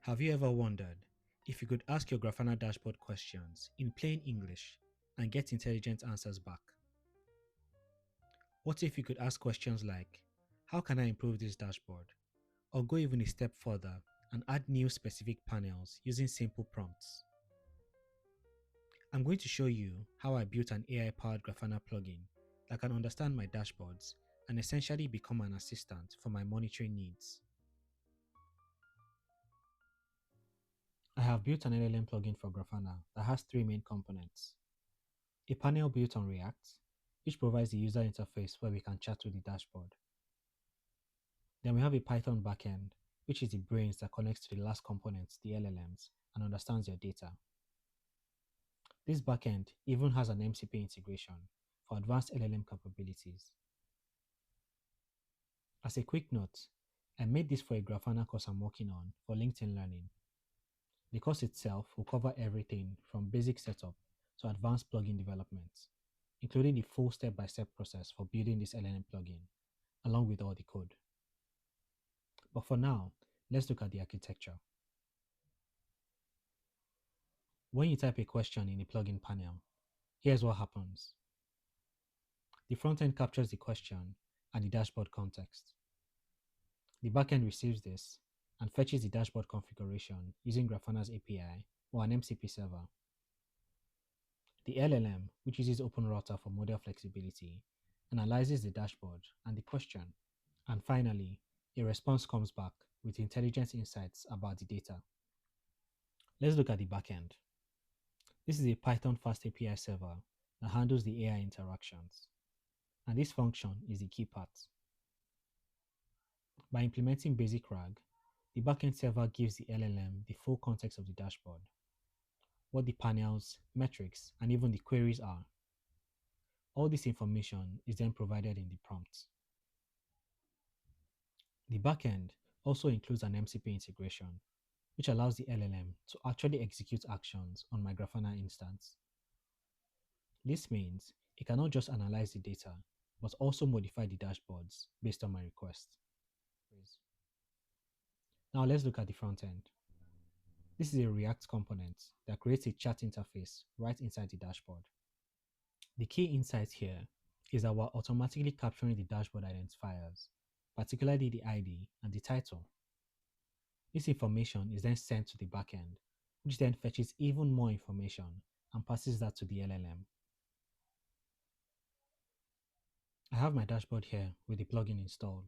Have you ever wondered if you could ask your Grafana dashboard questions in plain English and get intelligent answers back? What if you could ask questions like, how can I improve this dashboard? Or go even a step further and add new specific panels using simple prompts? I'm going to show you how I built an AI-powered Grafana plugin that can understand my dashboards and essentially become an assistant for my monitoring needs. I have built an LLM plugin for Grafana that has three main components. A panel built on React, which provides the user interface where we can chat with the dashboard. Then we have a Python backend, which is the brains that connects to the last component, the LLMs, and understands your data. This backend even has an MCP integration for advanced LLM capabilities. As a quick note, I made this for a Grafana course I'm working on for LinkedIn Learning. The course itself will cover everything from basic setup to advanced plugin development, including the full step-by-step process for building this LLM plugin, along with all the code. But for now, let's look at the architecture. When you type a question in the plugin panel, here's what happens. The front end captures the question and the dashboard context. The backend receives this and fetches the dashboard configuration using Grafana's API or an MCP server. The LLM, which uses OpenRouter for model flexibility, analyzes the dashboard and the question. And finally, a response comes back with intelligent insights about the data. Let's look at the backend. This is a Python fast API server that handles the AI interactions. And this function is the key part. By implementing basic RAG, the backend server gives the LLM the full context of the dashboard, what the panels, metrics, and even the queries are. All this information is then provided in the prompt. The backend also includes an MCP integration, which allows the LLM to actually execute actions on my Grafana instance. This means it cannot just analyze the data, but also modify the dashboards based on my request. Now let's look at the front end. This is a React component that creates a chat interface right inside the dashboard. The key insight here is that we're automatically capturing the dashboard identifiers, particularly the ID and the title. This information is then sent to the backend, which then fetches even more information and passes that to the LLM. I have my dashboard here with the plugin installed.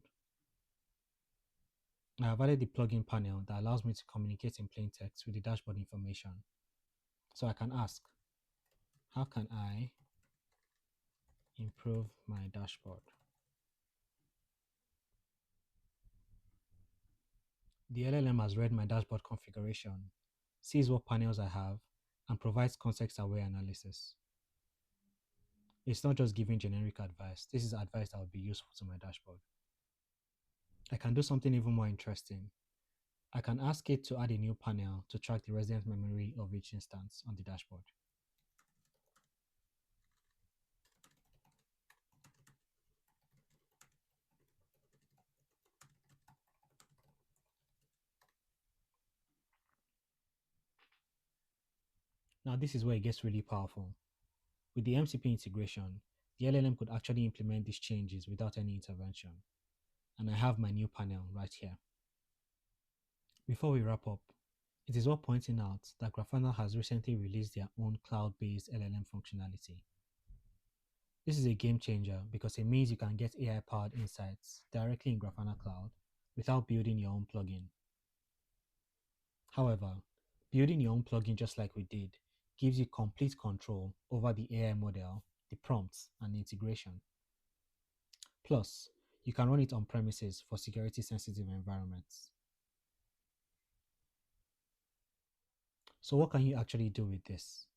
I have added the plugin panel that allows me to communicate in plain text with the dashboard information. So I can ask, how can I improve my dashboard? The LLM has read my dashboard configuration, sees what panels I have, and provides context-aware analysis. It's not just giving generic advice. This is advice that would be useful to my dashboard. I can do something even more interesting. I can ask it to add a new panel to track the resident memory of each instance on the dashboard. Now this is where it gets really powerful. With the MCP integration, the LLM could actually implement these changes without any intervention. And I have my new panel right here. Before we wrap up, it is worth pointing out that Grafana has recently released their own cloud-based LLM functionality. This is a game changer because it means you can get AI-powered insights directly in Grafana Cloud without building your own plugin. However, building your own plugin just like we did gives you complete control over the AI model, the prompts, and the integration. Plus, you can run it on premises for security-sensitive environments. So what can you actually do with this?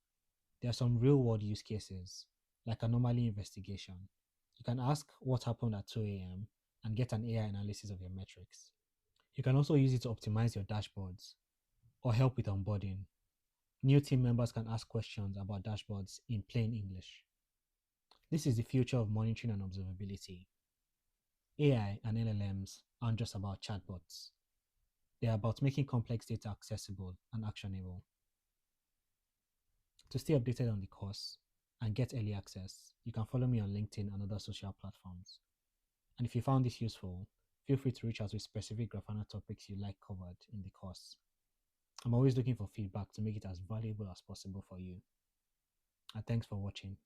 There are some real-world use cases, like anomaly investigation. You can ask what happened at 2 a.m. and get an AI analysis of your metrics. You can also use it to optimize your dashboards or help with onboarding. New team members can ask questions about dashboards in plain English. This is the future of monitoring and observability. AI and LLMs aren't just about chatbots. They are about making complex data accessible and actionable. To stay updated on the course and get early access, you can follow me on LinkedIn and other social platforms. And if you found this useful, feel free to reach out with specific Grafana topics you like covered in the course. I'm always looking for feedback to make it as valuable as possible for you. And thanks for watching.